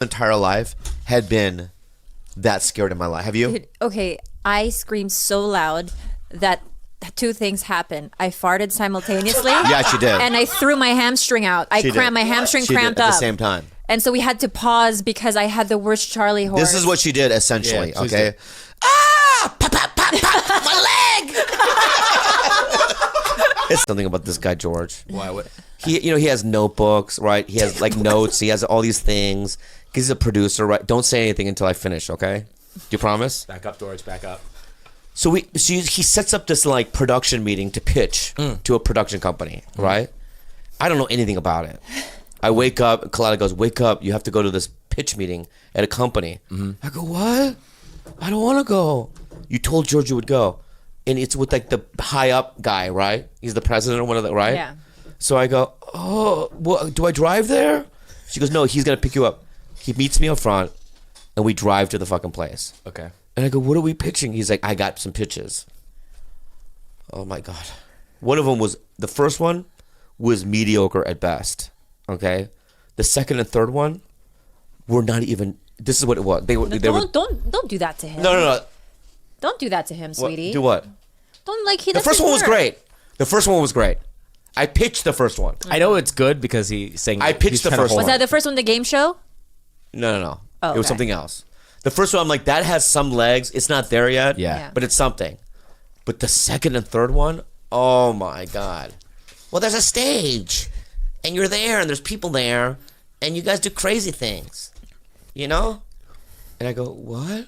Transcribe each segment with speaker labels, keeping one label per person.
Speaker 1: entire life had been that scared in my life. Have you?
Speaker 2: Dude, okay, I screamed so loud that two things happened. I farted simultaneously.
Speaker 1: Yeah, she did.
Speaker 2: And I threw my hamstring out. My hamstring cramped up.
Speaker 1: At the same time.
Speaker 2: And so we had to pause because I had the worst Charlie horse.
Speaker 1: This is what she did essentially, okay? Pop, pop, pop, pop, my leg! It's something about this guy, George.
Speaker 3: Why? What?
Speaker 1: He has notebooks, right? He has like notes. He has all these things. He's a producer, right? Don't say anything until I finish, okay? Do you promise?
Speaker 3: Back up, George. Back up.
Speaker 1: So he sets up this like production meeting to pitch to a production company, right? I don't know anything about it. I wake up, Khalyla goes, wake up, you have to go to this pitch meeting at a company. I go, what? I don't want to go. You told George you would go. And it's with like the high up guy, right? He's the president or one of the, right?
Speaker 2: Yeah.
Speaker 1: So I go, oh, well, do I drive there? She goes, no, he's going to pick you up. He meets me up front and we drive to the fucking place.
Speaker 3: Okay.
Speaker 1: And I go, what are we pitching? He's like, I got some pitches. Oh my God. One of them was, the first one was mediocre at best. Okay. The second and third one were not even, this is what it was.
Speaker 2: Don't do that to him.
Speaker 1: No.
Speaker 2: Don't do that to him, sweetie.
Speaker 1: Do what?
Speaker 2: Don't like he.
Speaker 1: The first one was great. The first one was great. I pitched the first one.
Speaker 3: I know it's good because he's saying.
Speaker 1: I pitched the first one.
Speaker 2: Was that the first one, the game show?
Speaker 1: No.
Speaker 2: Oh,
Speaker 1: it was something else. The first one, I'm like, that has some legs. It's not there yet.
Speaker 3: Yeah.
Speaker 1: But it's something. But the second and third one, oh my God. Well, there's a stage. And you're there, and there's people there, and you guys do crazy things. You know? And I go, what?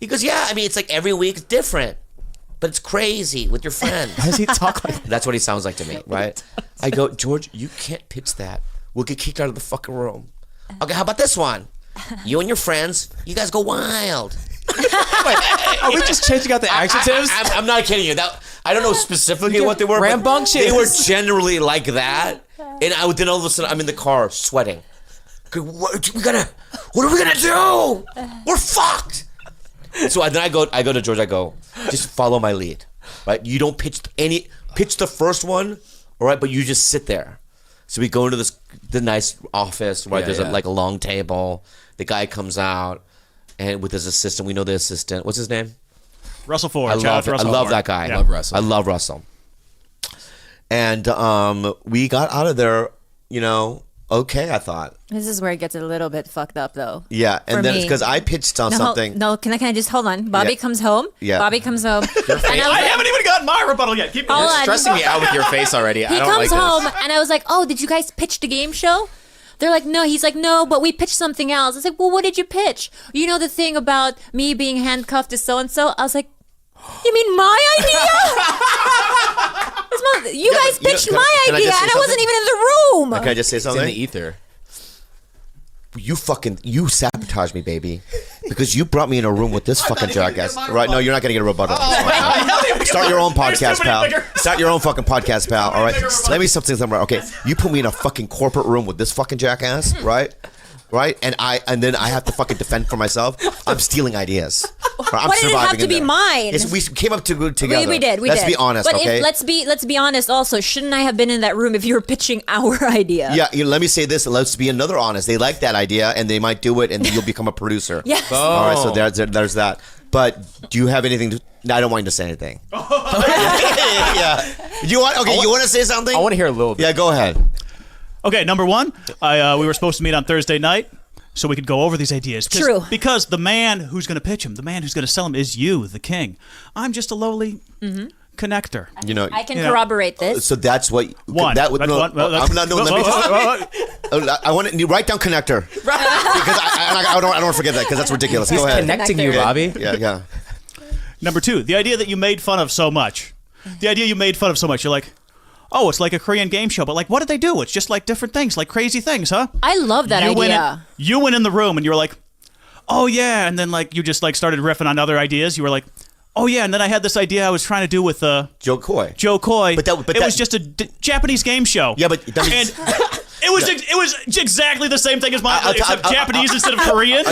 Speaker 1: He goes, yeah, I mean, it's like every week it's different. But it's crazy with your friends.
Speaker 3: How does he talk like that?
Speaker 1: That's what he sounds like to me, right? I go, George, you can't pitch that. We'll get kicked out of the fucking room. Okay, how about this one? You and your friends, you guys go wild.
Speaker 3: Wait, are we just changing out the adjectives?
Speaker 1: I'm not kidding you. I don't know specifically what they were.
Speaker 3: Rambunctious.
Speaker 1: They were generally like that. And then all of a sudden, I'm in the car sweating. What are we gonna do? We're fucked. So then I go to George. I go, just follow my lead, right? You don't pitch the first one, all right? But you just sit there. So we go into the nice office, right? There's like a long table. The guy comes out, and with his assistant, we know the assistant. What's his name?
Speaker 4: Russell Ford.
Speaker 1: I love that guy.
Speaker 4: Yeah.
Speaker 1: I love Russell. And we got out of there, okay, I thought.
Speaker 2: This is where it gets a little bit fucked up, though.
Speaker 1: Yeah, and then it's because I pitched on something.
Speaker 2: Can I just hold on? Bobby comes home.
Speaker 1: Yeah.
Speaker 2: Bobby comes home.
Speaker 4: I haven't even gotten my rebuttal yet. Keep going.
Speaker 3: You're stressing me out with your face already.
Speaker 2: He comes home, and I was like, "Oh, did you guys pitch the game show?" They're like, "No." He's like, "No, but we pitched something else." I was like, "Well, what did you pitch?" You know the thing about me being handcuffed to so and so. I was like, "You mean my idea?" You guys pitched my idea, and I wasn't even in the room.
Speaker 1: Can I just say something?
Speaker 3: It's in the ether.
Speaker 1: You sabotaged me, baby, because you brought me in a room with this fucking jackass. Right? No, you're not gonna get a rebuttal. Start your own podcast, pal. Start your own fucking podcast, pal. All right. Let me something. Okay, you put me in a fucking corporate room with this fucking jackass, right? Right, and then I have to fucking defend for myself. I'm stealing ideas. I'm
Speaker 2: Why did it have to be mine?
Speaker 1: We came up together.
Speaker 2: We did.
Speaker 1: Let's be honest,
Speaker 2: but
Speaker 1: okay?
Speaker 2: Let's be honest. Also, shouldn't I have been in that room if you were pitching our idea?
Speaker 1: Yeah. Let me say this. Let's be another honest. They like that idea, and they might do it, and you'll become a producer.
Speaker 2: Yes.
Speaker 1: All right. So there's that. But do you have anything to? No, I don't want you to say anything. Yeah. You want to say something?
Speaker 3: I want to hear a little bit.
Speaker 1: Yeah. Go ahead.
Speaker 4: Okay, number one, we were supposed to meet on Thursday night so we could go over these ideas.
Speaker 2: True.
Speaker 4: Because the man who's going to pitch them, the man who's going to sell them is you, the king. I'm just a lowly connector.
Speaker 2: I can corroberate this.
Speaker 1: So that's what
Speaker 4: one.
Speaker 1: That would.
Speaker 4: That's
Speaker 1: No,
Speaker 4: one. Well,
Speaker 1: I'm not. No, let me just. I want to write down connector because I don't want to forget that because that's ridiculous.
Speaker 3: He's
Speaker 1: Go ahead.
Speaker 3: connecting you, Bobby.
Speaker 1: Yeah.
Speaker 4: Number two, the idea that you made fun of so much. You're like, oh, it's like a Korean game show, but like, what did they do? It's just like different things, like crazy things, huh?
Speaker 2: I love that idea.
Speaker 4: You went in the room and you were like, oh yeah, and then like you just like started riffing on other ideas. You were like, oh yeah, and then I had this idea I was trying to do with
Speaker 1: Joe Coy.
Speaker 4: But it was just a Japanese game show.
Speaker 1: Yeah, but that
Speaker 4: and it was exactly the same thing as mine, except Japanese instead of Korean.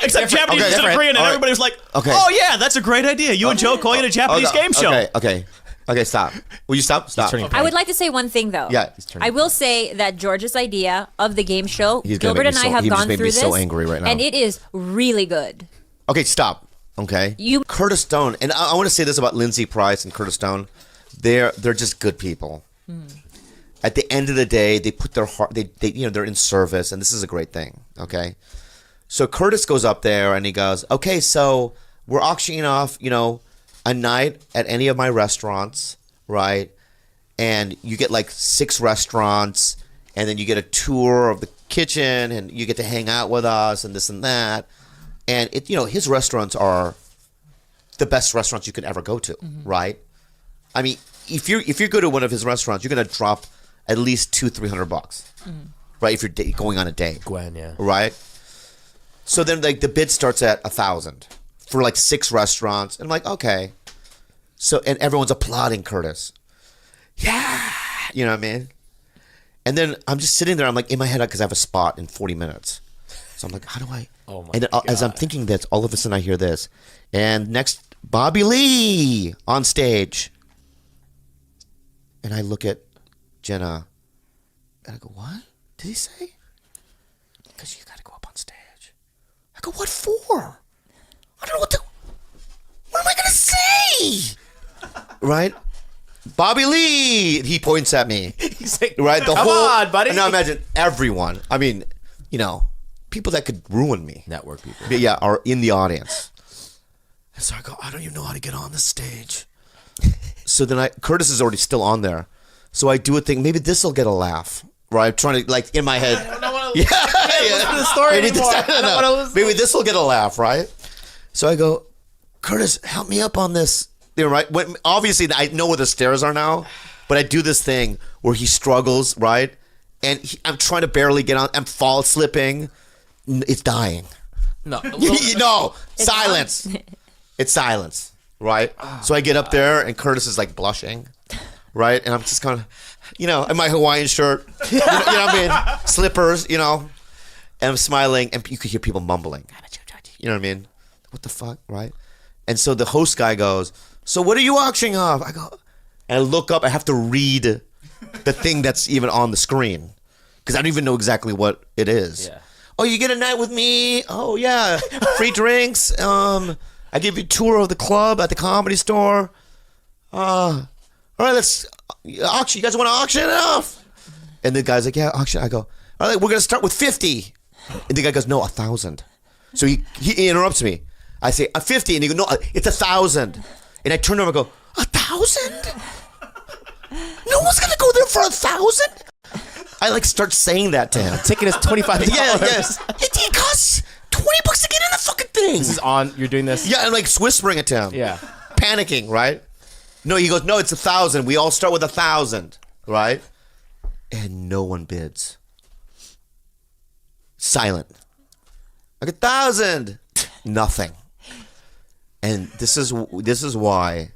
Speaker 4: Except Japanese instead of Korean, and everybody was like, oh yeah, that's a great idea. You and Joe Coy in a Japanese game show.
Speaker 1: Okay. Okay, stop. Will you stop? Stop.
Speaker 3: turning
Speaker 2: I would like to say one thing though.
Speaker 1: Yeah.
Speaker 2: I will say that George's idea of the game show,
Speaker 1: He's gonna
Speaker 2: Gilbert
Speaker 1: make
Speaker 2: and
Speaker 1: me
Speaker 2: I
Speaker 1: so-
Speaker 2: have
Speaker 1: he just
Speaker 2: gone
Speaker 1: made
Speaker 2: through
Speaker 1: me
Speaker 2: this,
Speaker 1: so angry right now.
Speaker 2: and it is really good.
Speaker 1: Okay, stop. Okay. Curtis Stone, and I want to say this about Lindsay Price and Curtis Stone. They're just good people. At the end of the day, they put their heart. They they're in service, and this is a great thing. Okay. So Curtis goes up there and he goes, "Okay, so we're auctioning off, a night at any of my restaurants, right? And you get like 6 restaurants, and then you get a tour of the kitchen, and you get to hang out with us, and this and that." And his restaurants are the best restaurants you can ever go to, right? I mean, if you go to one of his restaurants, you're gonna drop at least $200-300, right? If you're going on a date,
Speaker 3: Gwen, yeah.
Speaker 1: right? So then, like, the bid starts at $1,000 for like 6 restaurants, and I'm like, okay. So and everyone's applauding Curtis. Yeah, you know what I mean? And then I'm just sitting there. I'm like in my head because I have a spot in 40 minutes. So I'm like, how do I?
Speaker 3: Oh my
Speaker 1: and then, as I'm thinking this, all of a sudden I hear this, and next Bobby Lee on stage. And I look at Jenna, and I go, "What did he say?" Because you got to go up on stage. I go, "What for?" I don't know what am I gonna say? Right? Bobby Lee. He points at me.
Speaker 3: He's like,
Speaker 1: Right? The
Speaker 3: come
Speaker 1: whole.
Speaker 3: on, buddy.
Speaker 1: Now imagine everyone. I mean, people that could ruin me.
Speaker 3: Network people.
Speaker 1: Yeah, are in the audience. And so I go, I don't even know how to get on the stage. So then Curtis is already still on there. So I do a thing. Maybe this will get a laugh. Right? I'm trying to, like, in my head.
Speaker 3: I don't want
Speaker 1: Yeah.
Speaker 3: listen to the story
Speaker 1: Maybe
Speaker 3: anymore.
Speaker 1: I don't
Speaker 3: wanna
Speaker 1: know.
Speaker 3: listen.
Speaker 1: Maybe this will get a laugh, right? So I go, Curtis, help me up on this. Right? Obviously, I know where the stairs are now, but I do this thing where he struggles, right? And I'm trying to barely get on. I'm slipping. It's dying.
Speaker 3: No.
Speaker 1: No, silence. It's silence, right? So I get up there, and Curtis is like blushing, right? And I'm just kind of, in my Hawaiian shirt, you know what I mean? Slippers, and I'm smiling, and you could hear people mumbling. You know what I mean? What the fuck, right? And so the host guy goes, "So what are you auctioning off?" I go, and I look up. I have to read the thing that's even on the screen because I don't even know exactly what it is.
Speaker 3: Yeah.
Speaker 1: Oh, you get a night with me. Oh yeah, free drinks. I give you a tour of the club at the Comedy Store. All right, let's auction. You guys want to auction it off? And the guy's like, "Yeah, auction." I go, "All right, we're gonna start with 50." And the guy goes, "No, 1,000." So he interrupts me. I say 50, and he goes, "No, it's 1,000." And I turn over and go, 1,000? No one's gonna go there for 1,000. I start saying that to him.
Speaker 3: Ticket is $25.
Speaker 1: Yeah, yes. It costs $20 to get in the fucking thing.
Speaker 3: This is on. You're doing this.
Speaker 1: Yeah, and whispering it to him.
Speaker 3: Yeah.
Speaker 1: Panicking, right? No, he goes, "No, it's 1,000. We all start with 1,000, right?" And no one bids. Silent. Like 1,000. Nothing. And this is why,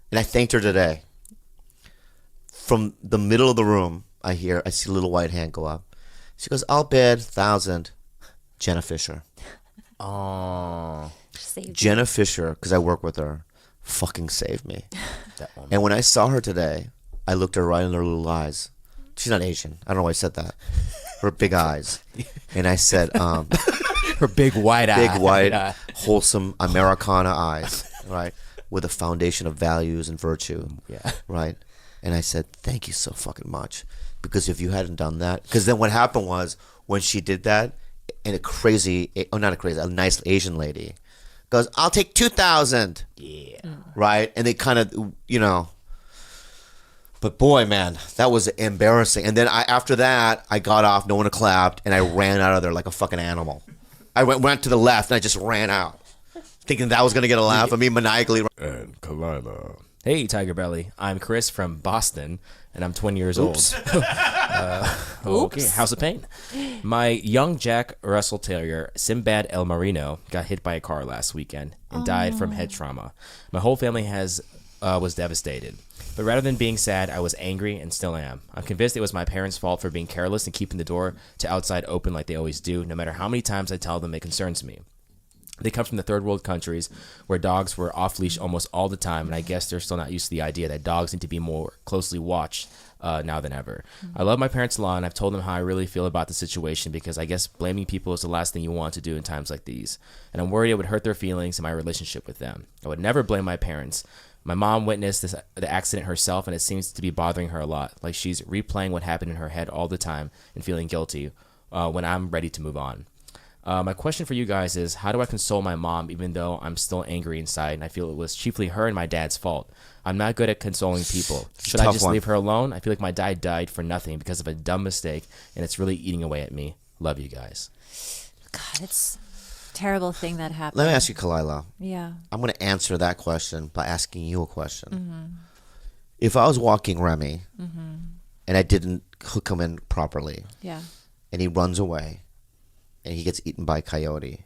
Speaker 1: and I thanked her today. From the middle of the room, I see a little white hand go up. She goes, "I'll bid 1,000. Jenna Fisher."
Speaker 3: Oh.
Speaker 1: Jenna Fisher, because I work with her, fucking saved me.
Speaker 3: That woman.
Speaker 1: And when I saw her today, I looked her right in her little eyes. She's not Asian. I don't know why I said that. Her big eyes. And I said,
Speaker 3: Her big white eye.
Speaker 1: big, white, wholesome Americana eyes, right? With a foundation of values and virtue.
Speaker 3: Yeah.
Speaker 1: Right? And I said, "Thank you so fucking much." Because if you hadn't done that, because then what happened was when she did that, and a nice Asian lady goes, "I'll take 2,000.
Speaker 3: Yeah.
Speaker 1: Right? And they kind of, but boy, man, that was embarrassing. And then after that, I got off, no one clapped, and I ran out of there like a fucking animal. I went to the left, and I just ran out, thinking that was going to get a laugh. I mean, maniacally.
Speaker 5: And Khalyla.
Speaker 3: Hey, TigerBelly. I'm Chris from Boston, and I'm 20 years
Speaker 1: Oops.
Speaker 3: old. Okay, House of Pain. My young Jack Russell Terrier, Sinbad El Marino, got hit by a car last weekend and died from head trauma. My whole family was devastated. But rather than being sad, I was angry and still am. I'm convinced it was my parents' fault for being careless and keeping the door to outside open like they always do, no matter how many times I tell them it concerns me. They come from the third world countries where dogs were off leash almost all the time, and I guess they're still not used to the idea that dogs need to be more closely watched now than ever. I love my parents a lot, and I've told them how I really feel about the situation because I guess blaming people is the last thing you want to do in times like these. And I'm worried it would hurt their feelings and my relationship with them. I would never blame my parents. My mom witnessed the accident herself, and it seems to be bothering her a lot. Like she's replaying what happened in her head all the time and feeling guilty when I'm ready to move on. My question for you guys is, how do I console my mom even though I'm still angry inside and I feel it was chiefly her and my dad's fault? I'm not good at consoling people. Should I just leave her alone? I feel like my dad died for nothing because of a dumb mistake, and it's really eating away at me. Love you guys.
Speaker 2: God, it's a terrible thing that happened.
Speaker 1: Let me ask you, Khalyla.
Speaker 2: Yeah.
Speaker 1: I'm going to answer that question by asking you a question. If I was walking Remy and I didn't hook him in properly,
Speaker 2: Yeah.
Speaker 1: and he runs away and he gets eaten by a coyote,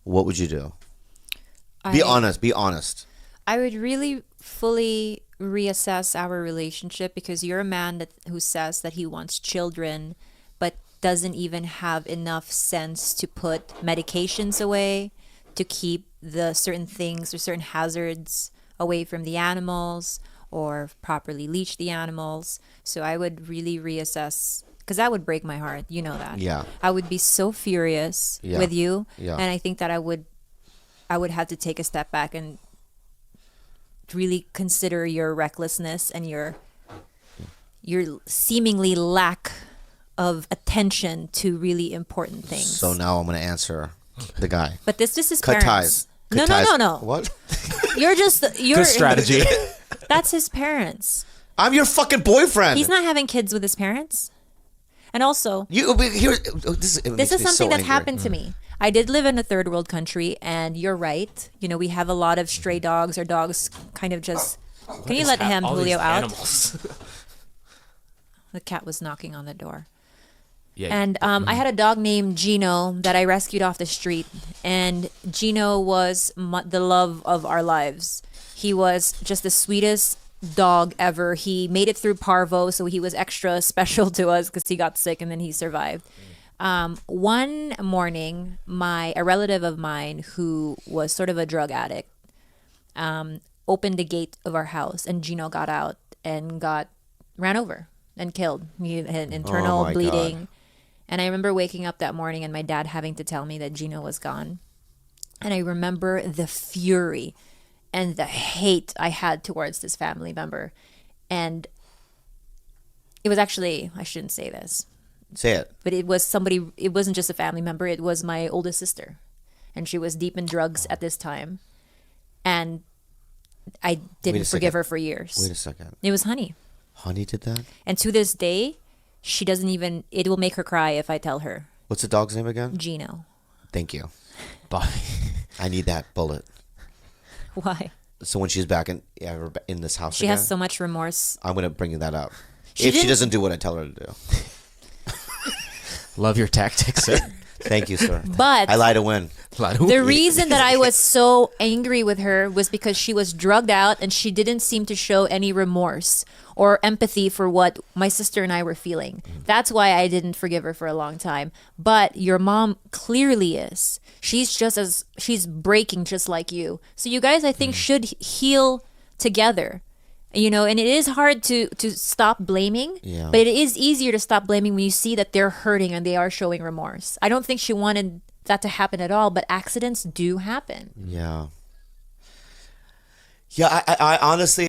Speaker 1: what would you do? Be honest. Be honest.
Speaker 2: I would really fully reassess our relationship because you're a man who says that he wants children but doesn't even have enough sense to put medications away, to keep the certain things or certain hazards away from the animals or properly leash the animals. So I would really reassess, because that would break my heart. You know that.
Speaker 1: Yeah.
Speaker 2: I would be so furious with you.
Speaker 1: Yeah.
Speaker 2: And I think that I would have to take a step back and really consider your recklessness and your seemingly lack of attention to really important things.
Speaker 1: So now I'm going to answer the guy.
Speaker 2: But this is his
Speaker 1: Cut
Speaker 2: parents.
Speaker 1: ties.
Speaker 2: No.
Speaker 1: What?
Speaker 2: You're
Speaker 3: Good strategy.
Speaker 2: That's his parents.
Speaker 1: I'm your fucking boyfriend.
Speaker 2: He's not having kids with his parents. And also,
Speaker 1: this
Speaker 2: is something that's happened to me. I did live in a third world country, and you're right. You know, we have a lot of stray dogs or dogs kind of just. Can you let him, Julio, out?
Speaker 3: Animals.
Speaker 2: The cat was knocking on the door.
Speaker 3: Yeah.
Speaker 2: And I had a dog named Gino that I rescued off the street. And Gino was the love of our lives. He was just the sweetest dog ever. He made it through parvo, so he was extra special to us because he got sick and then he survived. One morning, a relative of mine who was sort of a drug addict opened the gate of our house, and Gino got out and ran over and killed. He had internal bleeding. God. And I remember waking up that morning and my dad having to tell me that Gino was gone. And I remember the fury and the hate I had towards this family member. And it was actually, I shouldn't say this.
Speaker 1: Say it.
Speaker 2: But it was somebody, it wasn't just a family member, it was my oldest sister. And she was deep in drugs at this time. And I didn't forgive her for years.
Speaker 1: Wait a second.
Speaker 2: It was Honey.
Speaker 1: Honey did that?
Speaker 2: And to this day, she doesn't even, it will make her cry if I tell her.
Speaker 1: What's the dog's name again?
Speaker 2: Gino.
Speaker 1: Thank you.
Speaker 3: Bobby.
Speaker 1: I need that bullet.
Speaker 2: Why?
Speaker 1: So when she's back in this house
Speaker 2: she has so much remorse.
Speaker 1: I'm going to bring that up. If she doesn't do what I tell her to do.
Speaker 3: Love your tactics, sir.
Speaker 1: Thank you, sir.
Speaker 2: But
Speaker 1: I lie to win.
Speaker 2: The reason that I was so angry with her was because she was drugged out and she didn't seem to show any remorse or empathy for what my sister and I were feeling. That's why I didn't forgive her for a long time. But your mom clearly is. She's breaking just like you. So you guys, I think, should heal together. You know, and it is hard to stop blaming, but it is easier to stop blaming when you see that they're hurting and they are showing remorse. I don't think she wanted that to happen at all, but accidents do happen.
Speaker 1: Yeah. Yeah, I honestly,